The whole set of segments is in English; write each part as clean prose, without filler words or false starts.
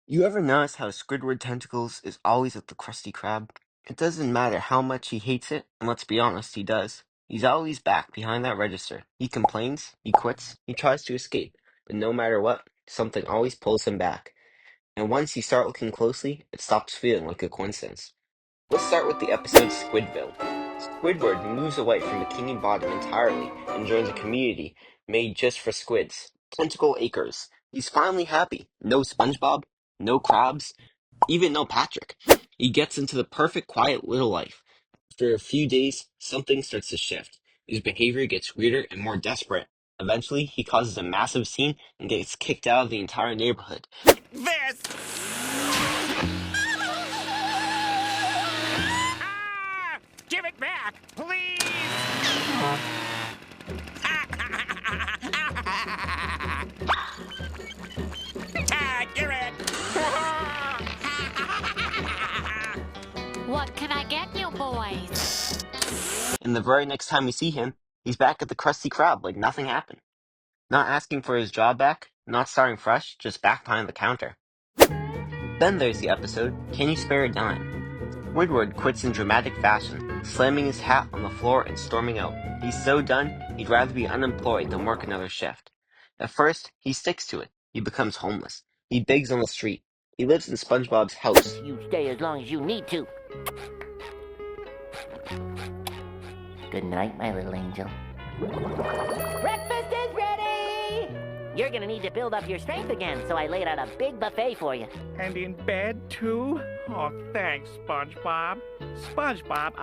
You ever notice how Squidward tentacles is always with the Krusty Krab? It doesn't matter how much he hates it, and let's be honest, he does. He's always back behind that register. He complains, he quits, he tries to escape, but no matter what, something always pulls him back. And once you start looking closely, it stops feeling like a coincidence. Let's start with the episode Squidville. Squidward moves away from Bikini Bottom entirely and joins a community made just for squids, Tentacle Acres. He's finally happy. No Spongebob, no crabs, even no Patrick. He gets into the perfect quiet little life. After a few days, something starts to shift. His behavior gets weirder and more desperate. Eventually, he causes a massive scene and gets kicked out of the entire neighborhood. This! Ah! Give it back, please! Give it! What can I get you boys? And the very next time we see him, he's back at the Krusty Krab like nothing happened. Not asking for his job back, not starting fresh, just back behind the counter. Then there's the episode, Can You Spare a Dime? Squidward quits in dramatic fashion, slamming his hat on the floor and storming out. He's so done, he'd rather be unemployed than work another shift. At first, he sticks to it. He becomes homeless. He begs on the street. He lives in SpongeBob's house. You stay as long as you need to. Good night, my little angel. Breakfast is ready! You're gonna need to build up your strength again, so I laid out a big buffet for you. And in bed, too? Oh, thanks, SpongeBob. SpongeBob,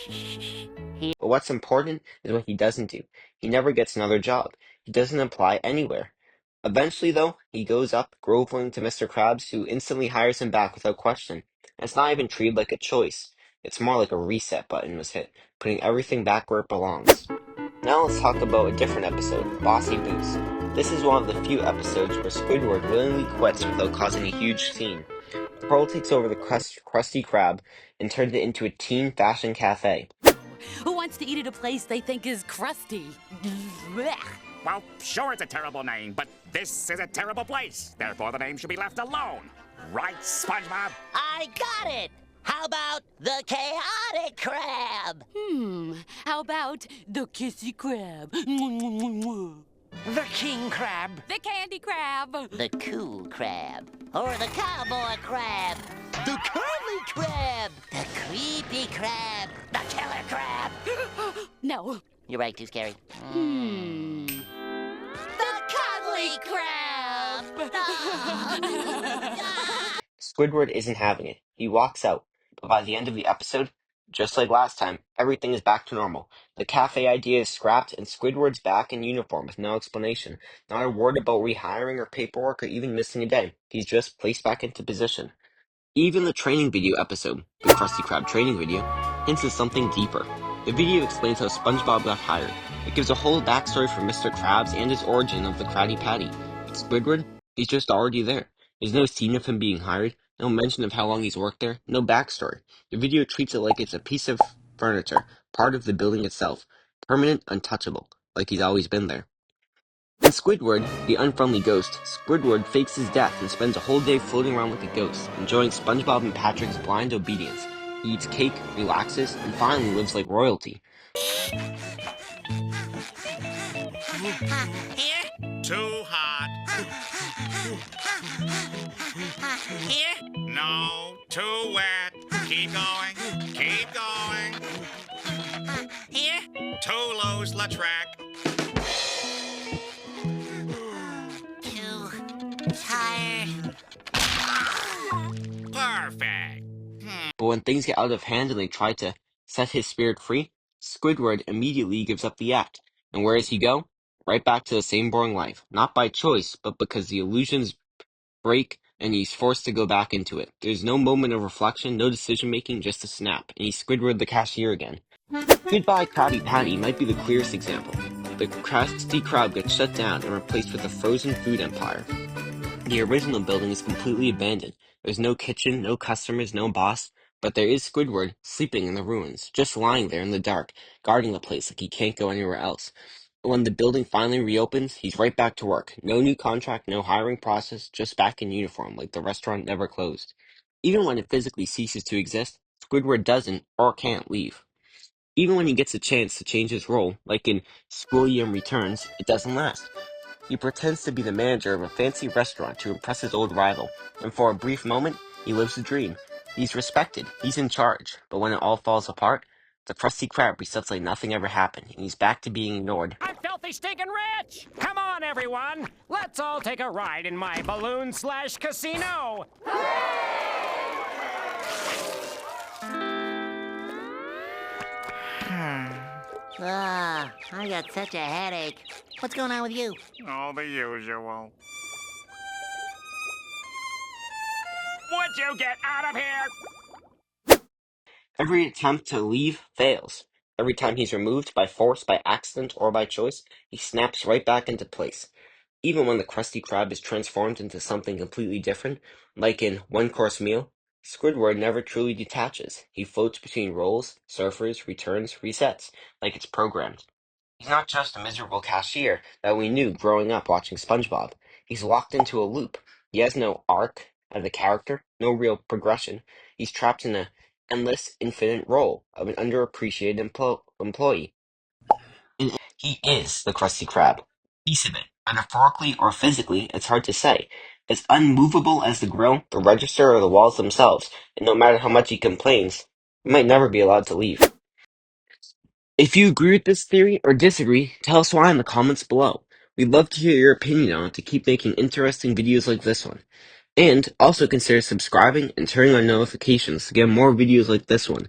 Shh. But what's important is what he doesn't do. He never gets another job. He doesn't apply anywhere. Eventually, though, he goes up, groveling to Mr. Krabs, who instantly hires him back without question. And it's not even treated like a choice. It's more like a reset button was hit, putting everything back where it belongs. Now let's talk about a different episode, Bossy Boots. This is one of the few episodes where Squidward willingly quits without causing a huge scene. Pearl takes over the Krusty Krab and turns it into a teen fashion cafe. Who wants to eat at a place they think is crusty? Blech. well, sure it's a terrible name, but this is a terrible place. Therefore, the name should be left alone. Right, SpongeBob? I got it! How about the chaotic crab? How about the kissy crab? The king crab. The candy crab. The cool crab. Or the cowboy crab. The curly crab. The creepy crab. The killer crab. No. You're right, too scary. The cuddly crab. Squidward isn't having it. He walks out. But by the end of the episode, just like last time, everything is back to normal. The cafe idea is scrapped, and Squidward's back in uniform with no explanation. Not a word about rehiring or paperwork or even missing a day. He's just placed back into position. Even the training video episode, the Krusty Krab training video, hints at something deeper. The video explains how SpongeBob got hired. It gives a whole backstory for Mr. Krabs and his origin of the Krabby Patty. But Squidward, he's just already there. There's no scene of him being hired, no mention of how long he's worked there, no backstory. The video treats it like it's a piece of furniture, part of the building itself, permanent, untouchable, like he's always been there. In Squidward, the unfriendly ghost, Squidward fakes his death and spends a whole day floating around like a ghost, enjoying SpongeBob and Patrick's blind obedience. He eats cake, relaxes, and finally lives like royalty. Here? Too hot. Here? No, too wet. Keep going. Keep going. Here? Too loose, Lautrec. Too tired. Perfect. But when things get out of hand and they try to set his spirit free, Squidward immediately gives up the act. And where does he go? Right back to the same boring life. Not by choice, but because the illusions break and he's forced to go back into it. There's no moment of reflection, no decision making, just a snap. And he's Squidward the cashier again. Goodbye Krabby Patty might be the clearest example. The Krusty Krab gets shut down and replaced with a frozen food empire. The original building is completely abandoned. There's no kitchen, no customers, no boss. But there is Squidward sleeping in the ruins, just lying there in the dark, guarding the place like he can't go anywhere else. when the building finally reopens, he's right back to work. No new contract, no hiring process, just back in uniform, like the restaurant never closed. Even when it physically ceases to exist, Squidward doesn't or can't leave. Even when he gets a chance to change his role, like in Squilliam Returns, it doesn't last. He pretends to be the manager of a fancy restaurant to impress his old rival, and for a brief moment, he lives the dream. He's respected, he's in charge, but when it all falls apart, the Krusty Krab resets like nothing ever happened, and he's back to being ignored. I'm filthy stinking rich! Come on, everyone! Let's all take a ride in my balloon/casino! I got such a headache. What's going on with you? Oh, the usual. Would you get out of here? Every attempt to leave fails. Every time he's removed by force, by accident, or by choice, he snaps right back into place. Even when the Krusty Krab is transformed into something completely different, like in One Course Meal, Squidward never truly detaches. He floats between roles, surfers, returns, resets, like it's programmed. He's not just a miserable cashier that we knew growing up watching Spongebob. He's locked into a loop. He has no arc as a character, no real progression. He's trapped in an endless, infinite role of an underappreciated employee. He is the Krusty Krab. Piece of it. Metaphorically or physically, it's hard to say. As unmovable as the grill, the register, or the walls themselves, and no matter how much he complains, he might never be allowed to leave. If you agree with this theory or disagree, tell us why in the comments below. We'd love to hear your opinion on it to keep making interesting videos like this one. And also consider subscribing and turning on notifications to get more videos like this one.